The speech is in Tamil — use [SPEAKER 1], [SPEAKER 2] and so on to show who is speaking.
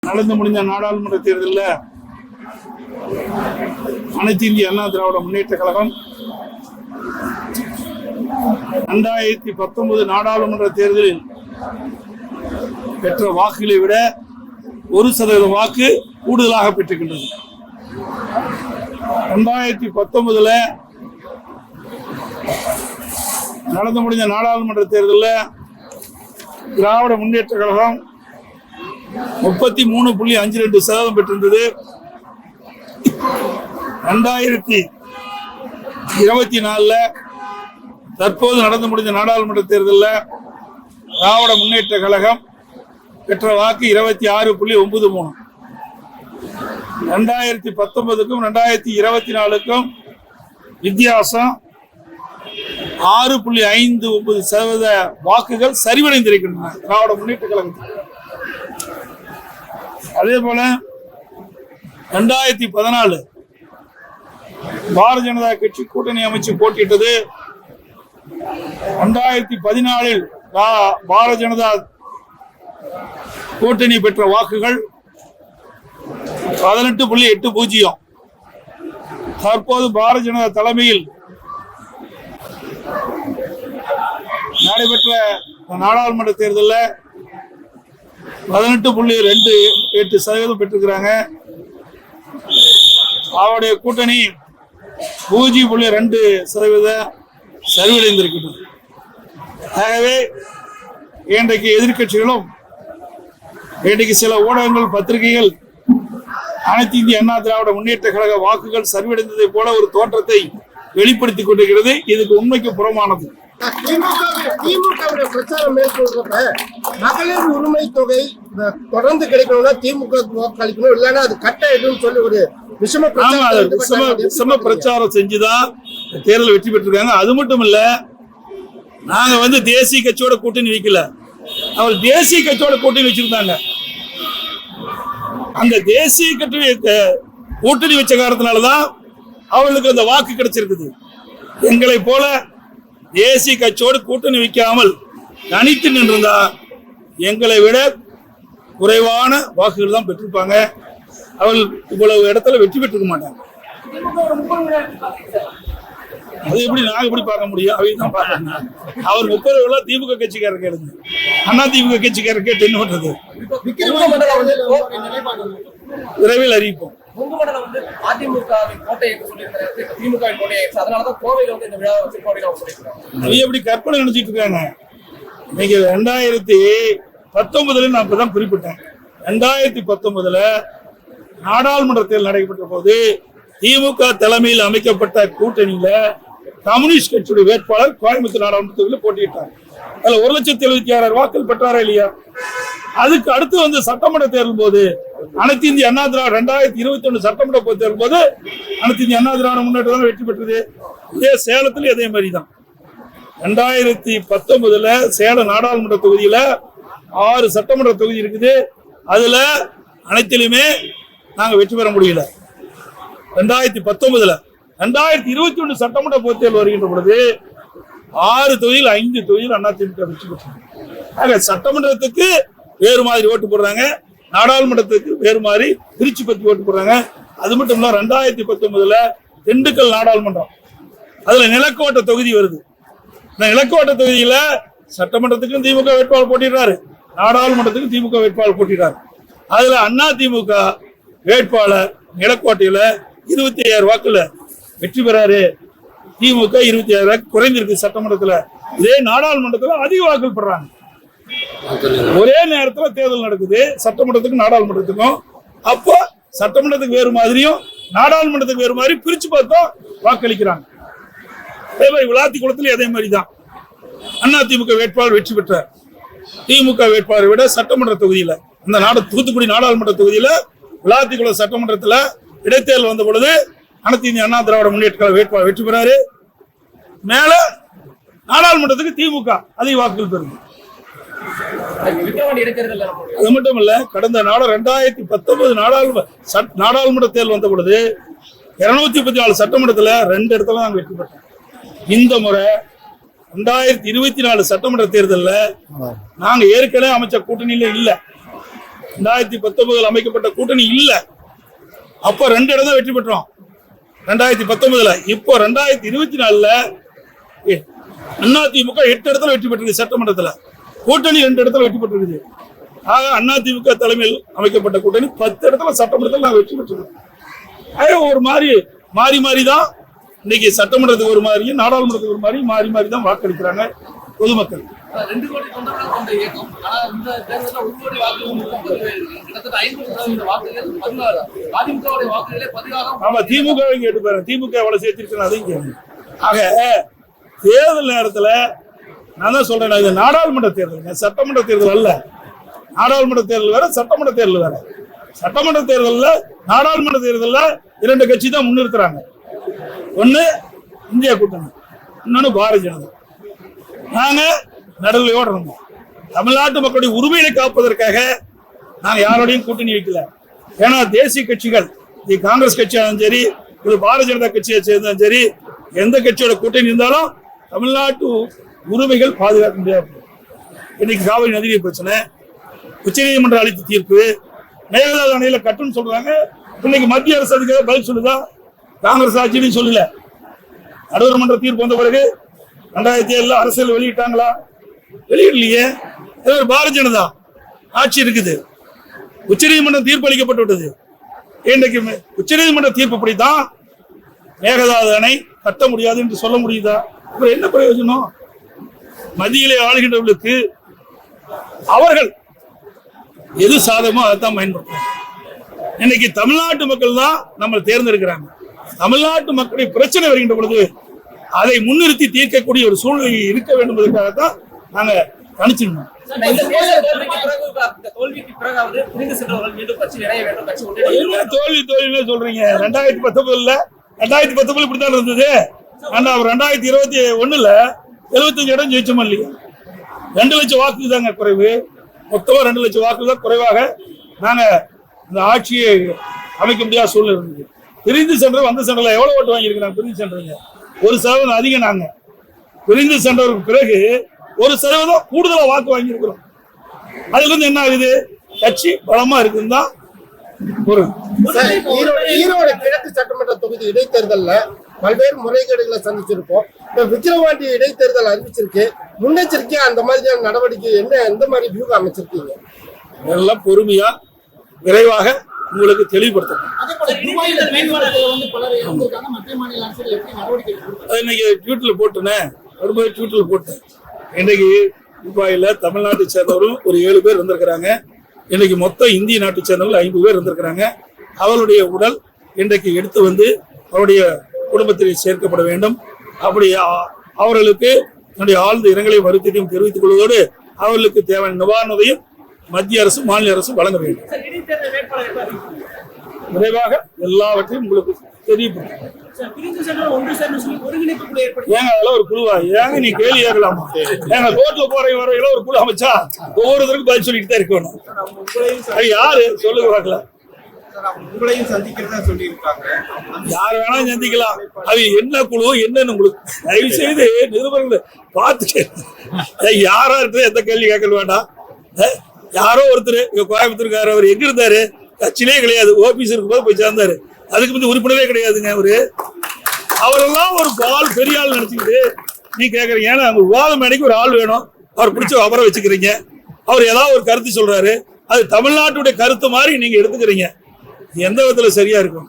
[SPEAKER 1] நடந்து முடிந்த நாடாளுமன்ற தேர்தலில் அனைத்து இந்திய அண்ணா திராவிட முன்னேற்ற கழகம் 2019 நாடாளுமன்ற தேர்தலில் பெற்ற வாக்குகளை விட 1% வாக்கு கூடுதலாக பெற்றிருக்கின்றது. 2019 நடந்து முடிந்த நாடாளுமன்ற தேர்தலில் திராவிட முன்னேற்ற கழகம் 33.52% பெற்றிருந்தது. 2024 தற்போது நடந்து முடிந்த நாடாளுமன்ற தேர்தலில் திராவிட முன்னேற்ற கழகம் பெற்ற வாக்கு 26.93. 2019க்கும் 2024க்கும் வித்தியாசம் 6.59% வாக்குகள் சரிவடைந்திருக்கின்றன திராவிட முன்னேற்ற கழகத்தில். அதே போல 2014 பாரதிய ஜனதா கட்சி கூட்டணி அமைச்சு போட்டியிட்டது. 2014 பாரதிய ஜனதா கூட்டணி பெற்ற வாக்குகள் 18.80. தற்போது பாரதிய ஜனதா தலைமையில் நடைபெற்ற நாடாளுமன்ற தேர்தலில் 18.28% பெற்றிருக்கிறாங்க. அவருடைய கூட்டணி 0.2% சரிவடைந்திருக்கிறது. ஆகவே இன்றைக்கு எதிர்கட்சிகளும் இன்றைக்கு சில ஊடகங்கள் பத்திரிகைகள் அனைத்து இந்திய அண்ணா திராவிட முன்னேற்ற கழக வாக்குகள் சரிவடைந்ததை போல ஒரு தோற்றத்தை வெளிப்படுத்திக் கொண்டிருக்கிறது. இதுக்கு உண்மைக்கு புறமானது.
[SPEAKER 2] திமுக பிரச்சாரம் மேற்கொள்றப்ப மகளிர் உரிமை தொகை தொடர்ந்து கிடைக்கணும்னா திமுக வாக்களிக்கணும், இல்லைன்னா அது கட்டாயிடும் சொல்லி ஒரு விஷம
[SPEAKER 1] பிரச்சாரம் செஞ்சுதான் தேர்தல் வெற்றி பெற்றிருக்காங்க. அது மட்டும் இல்ல, நாங்க தேசிய கட்சியோட கூட்டணி வைக்கல, அவர் தேசிய கட்சியோட கூட்டணி வச்சிருந்தாங்க. அந்த தேசிய கட்சி கூட்டணி வச்ச காரணத்தினாலதான் அவர்களுக்கு அந்த வாக்கு கிடைச்சிருக்குது. எங்களை போல தேசிய கட்சியோடு கூட்டணி வைக்காமல் தனித்து நின்றிருந்தா எங்களை விட குறைவான வாக்குகள் தான் பெற்றிருப்பாங்க. அவர்கள் இவ்வளவு இடத்துல வெற்றி பெற்றிருக்க மாட்டாங்க. அது எப்படி நாங்க எப்படி பார்க்க முடியும்? அவங்க பார்க்கணும். அவர் 30 திமுக கட்சிக்காரர் கேளுங்க, அண்ணா திமுக கட்சிக்காரர் கேட்டு என்ன பண்றது? விரைவில் அறிவிப்போம். எப்படி கற்பனை நினைச்சிட்டு இருக்காங்க? நீங்க 2019 நான் இப்பதான் குறிப்பிட்டேன். 2019 நாடாளுமன்ற தேர்தல் நடைபெற்ற போது திமுக தலைமையில் அமைக்கப்பட்ட கூட்டணியில கம்யூனிஸ்ட் கட்சியுடைய வேட்பாளர் கோயம்புத்தூர் நாடாளுமன்ற தேர்தலில் போட்டியிட்டார். அதுல 1,76,000 வாக்குகள் பெற்றாரா இல்லையா? அதுக்கு அடுத்து சட்டமன்ற தேர்தல் போது அனைத்து இந்திய அண்ணா திராவிட 2021 சட்டமன்ற தேர்தல் போது அனைத்து இந்திய அண்ணா திராவிட முன்னேற்றம் வெற்றி பெற்றது. இதே சேலத்துல அதே மாதிரிதான் 2019 சேலம் நாடாளுமன்ற தொகுதியில 6 சட்டமன்ற தொகுதி இருக்குது. அதுல அனைத்திலுமே நாங்க வெற்றி பெற முடியல. 2019 2021 சட்டமன்ற தேர்தல் வருகின்ற பொழுது 6 தொகுதியில் 5 தொகுதியில் அதிமுக வெற்றி பெற்றது. ஆக சட்டமன்றத்துக்கு வேறு மாதிரி ஓட்டு போடுறாங்க, நாடாளுமன்றத்துக்கு வேறு மாதிரி திருச்சி பத்தி ஓட்டு போடுறாங்க. அது மட்டும் இல்ல, 2019 திண்டுக்கல் நாடாளுமன்றம், அதுல நிலக்கோட்ட தொகுதி வருது. இந்த நிலக்கோட்ட தொகுதியில சட்டமன்றத்துக்கும் திமுக வேட்பாளர் போட்டிடுறாரு, நாடாளுமன்றத்துக்கும் திமுக வேட்பாளர் போட்டிடுறாரு. அதுல அண்ணா திமுக வேட்பாளர் நிலக்கோட்டையில 25,000 வாக்குல வெற்றி பெறாரு. திமுக 25,000 வாக்கு குறைந்திருக்கு சட்டமன்றத்துல. இதே நாடாளுமன்றத்துல அதிக வாக்குகள் பெறாங்க. ஒரே நேரத்துல தேர்தல் நடக்குது, சட்டமன்றத்துக்கும் நாடாளுமன்றத்துக்கும். அப்போ சட்டமன்றத்துக்கு வேறு மாதிரியும் நாடாளுமன்றத்துக்கு வேறு மாதிரி பிரிச்சு பார்த்தோம் வாக்களிக்கிறாங்க. அதே மாதிரி விளாத்திக்குளத்துல அதே மாதிரிதான் அண்ணா திமுக வேட்பாளர் வெற்றி பெற்றார். திமுக வேட்பாளரை விட சட்டமன்ற தொகுதியில அந்த தூத்துக்குடி நாடாளுமன்ற தொகுதியில விளாத்திக்குளம் சட்டமன்றத்துல இடைத்தேர்தல் வந்த பொழுது அனைத்து இந்திய அண்ணா திராவிட முன்னேற்ற வேட்பாளர் வெற்றி பெறாரு. மேல நாடாளுமன்றத்துக்கு திமுக அதிக வாக்குகள் பெறும். அது மட்டும் இல்ல, கடந்த 2019 நாடாளுமன்ற தேர்தல் வந்த பொழுது 234 சட்டமன்றத்துல 2 இடத்துல நாங்க வெற்றி பெற்றோம். இந்த முறை 2024 சட்டமன்ற தேர்தலில் நாங்க ஏற்கனவே அமைச்ச கூட்டணியில இல்ல, 2019 அமைக்கப்பட்ட கூட்டணி இல்ல. அப்ப 2 இடம் தான் வெற்றி பெற்றோம் 2019. இப்போ 2024 அதிமுக 8 இடத்துல வெற்றி பெற்றிருக்கு சட்டமன்றத்தில். கூட்டணி 2 இடத்துல வெற்றி பெற்றிருக்கு. ஆக அதிமுக தலைமையில் அமைக்கப்பட்ட கூட்டணி 10 இடத்துல சட்டமன்றத்தில் நான் வெற்றி பெற்றிருக்கேன். ஒரு மாறி மாறி தான் இன்னைக்கு சட்டமன்றத்துக்கு ஒரு மாதிரி, நாடாளுமன்றத்துக்கு ஒரு மாதிரி மாறி மாறி தான் வாக்களிக்கிறாங்க பொதுமக்கள்.
[SPEAKER 3] 2 கோடி தொண்டர்கள் கொண்ட இயக்கம். ஆனா இந்த தேர்தலில் 1 கோடி வாக்குகள் கிட்டத்தட்ட 50% வாக்குகள் 16. அதிமுகவுடைய வாக்குகளே 16.
[SPEAKER 1] ஆமா, திமுக கேட்டு பாருங்க, திமுக எவ்வளவு சேர்த்திருக்கணும் அதையும் கேட்கணும். ஆக தேர்தல் நேரத்துல நான் தான் சொல்றேன், இது நாடாளுமன்ற தேர்தல், சட்டமன்ற தேர்தல் அல்ல. நாடாளுமன்ற தேர்தல் வேற, சட்டமன்ற தேர்தல் வேற. சட்டமன்ற தேர்தலில் நாடாளுமன்ற தேர்தலில் 2 கட்சி தான் முன்னிறுத்துறாங்க. ஒன்னு இந்தியா கூட்டணி, இன்னொன்னு பாரதிய ஜனதா. நாங்க நடுநிலையோட இருந்தோம். தமிழ்நாட்டு மக்களுடைய உரிமையை காப்பதற்காக நாங்க யாரோடையும் கூட்டணி வைக்கல. ஏன்னா தேசிய கட்சிகள், இது காங்கிரஸ் கட்சியாலும் சரி, இது பாரதிய ஜனதா கட்சியை சேர்ந்தாலும் சரி, எந்த கட்சியோட கூட்டணி இருந்தாலும் தமிழ்நாட்டு உரிமைகள் பாதுகாக்க முடியாது. இன்னைக்கு காவிரி நதிநீர் பிரச்சனை, உச்சநீதிமன்றம் அளித்த தீர்ப்பு, மேகதாது அணையில கட்டுன்னு சொல்றாங்க. இன்னைக்கு மத்திய அரசு அதுக்காக பதில் சொல்லுதா? காங்கிரஸ் ஆட்சியும் சொல்லல. நடுவர்மன்ற தீர்ப்பு வந்த பிறகு 2007 அரசியல் வெளியிட்டாங்களா? வெளியிடலையே. பாரதிய ஜனதா ஆட்சி இருக்குது. உச்சநீதிமன்றம் தீர்ப்பு அளிக்கப்பட்டு விட்டது. இன்றைக்கு உச்சநீதிமன்ற தீர்ப்பு படித்தான் மேகதாது அணை கட்ட முடியாது என்று சொல்ல முடியுதா? அப்புறம் என்ன பிரயோஜனம்? மத்தியிலே ஆளுகின்றவர்களுக்கு அவர்கள் எது சாதகமோ அதைத்தான் பயன்படுத்தும். இன்னைக்கு தமிழ்நாட்டு மக்கள் தான் நம்ம தேர்ந்தெடுக்கிறாங்க. தமிழ்நாட்டு மக்களுடைய பிரச்சனை வருகின்ற பொழுது அதை முன்னிறுத்தி தீர்க்கக்கூடிய ஒரு சூழ்நிலை இருக்க வேண்டும் என்பதற்காகத்தான் நாங்க கணிச்சிருந்தோம்.
[SPEAKER 3] தோல்விக்கு பிறகாவது புரிந்து சென்றவர்கள் மீண்டும் கட்சி இணைய வேண்டும், கட்சி
[SPEAKER 1] தோல்வி சொல்றீங்க? 2019 இப்படித்தான் இருந்தது. 2021 75 இடம் ஜெயிச்சோம் இல்லையா? 2 லட்சம் வாக்கு தாங்க குறைவு. மொத்தமா 2 லட்சம் வாக்கு தான் குறைவாக நாங்க இந்த ஆட்சியை அமைக்க முடியாத சூழ்நிலை இருந்தது. பிரிந்து சென்ற வந்த சென்டர்ல எவ்வளவு ஓட்டு வாங்கியிருக்கிறாங்க? பிரிந்து சென்றீங்க 1% அதிகம். நாங்க பிரிந்து சென்றவருக்கு பிறகு 1% கூடுதலா வாக்கு வாங்கியிருக்கிறோம். அதுல இருந்து என்ன ஆகுது? கட்சி பலமா இருக்குன்னு தான் ஒரு
[SPEAKER 2] ஈரோடு கிழக்கு சட்டமன்ற தொகுதி இடைத்தேர்தல்ல பல்வேறு முறைகேடுகளை சந்திச்சிருக்கோம். இப்ப விக்கிரவாண்டி இடைத்தேர்தல் அறிவிச்சிருக்கு. முன்னெச்சரிக்கையா அந்த மாதிரியான நடவடிக்கை எந்த மாதிரி வியூகம் அமைச்சிருக்கீங்க?
[SPEAKER 1] எல்லாம் பொறுமையா விரைவாக உங்களுக்கு தெளிவுபடுத்தணும். இன்னைக்கு ட்வீட்ல போட்டேன், ட்வீட்ல போட்டேன். இன்னைக்கு துபாயில தமிழ்நாட்டை சேர்ந்தவரும் ஒரு 7 பேர் இருந்திருக்கிறாங்க. இன்னைக்கு மொத்தம் இந்திய நாட்டை சேர்ந்தவர்கள் 50 பேர் இருந்திருக்கிறாங்க. அவருடைய உடல் இன்றைக்கு எடுத்து வந்து அவருடைய குடும்பத்தில் சேர்க்கப்பட வேண்டும். அப்படி அவர்களுக்கு என்னுடைய ஆழ்ந்த இரங்கலை வருத்தத்தையும் தெரிவித்துக் கொள்வதோடு அவர்களுக்கு தேவையான நிவாரண உதவியும் மத்திய அரசு மாநில அரசு வழங்க வேண்டும். விரைவாக எல்லாவற்றையும் உங்களுக்கு தெரியப்படுத்தும். ஏங்க அதெல்லாம் ஒரு குழுவா? ஏங்க நீ கேள்வி கேட்கலாமா? ஏங்க கோர்ட்ல போற வரையில ஒரு குழு அமைச்சா ஒவ்வொருத்தருக்கும் பதில் சொல்லிட்டு தான் இருக்கணும். அது யாரு சொல்லுங்க பார்க்கலாம்.
[SPEAKER 4] உங்களையும் சந்திக்கிறதா சொல்லியிருக்காங்க.
[SPEAKER 1] யார் வேணாலும் சந்திக்கலாம். அது என்ன குழு என்னன்னு உங்களுக்கு தயவு செய்து நிருபர்களை பார்த்துட்டு யாரா இருக்கிற எந்த கேள்வி கேட்க வேண்டாம். யாரோ ஒருத்தர் கோயம்புத்தூர்கார அவர் எங்க இருந்தாரு? கட்சியிலே கிடையாது, ஓபிஎஸ் இருக்கும்போது போய் சேர்ந்தாரு. அதுக்கு வந்து உறுப்பினரே கிடையாதுங்க அவரு. அவரெல்லாம் ஒரு பெரிய ஆள் நினைச்சுக்கிட்டு நீ கேட்கறீங்க. ஏன்னா அவங்க விவாத மேடைக்கு ஒரு ஆள் வேணும், அவர் பிடிச்ச அவரை வச்சுக்கிறீங்க. அவர் ஏதாவது ஒரு கருத்து சொல்றாரு, அது தமிழ்நாட்டுடைய கருத்து மாதிரி நீங்க எடுத்துக்கிறீங்க. எந்த விதத்துல சரியா இருக்கும்?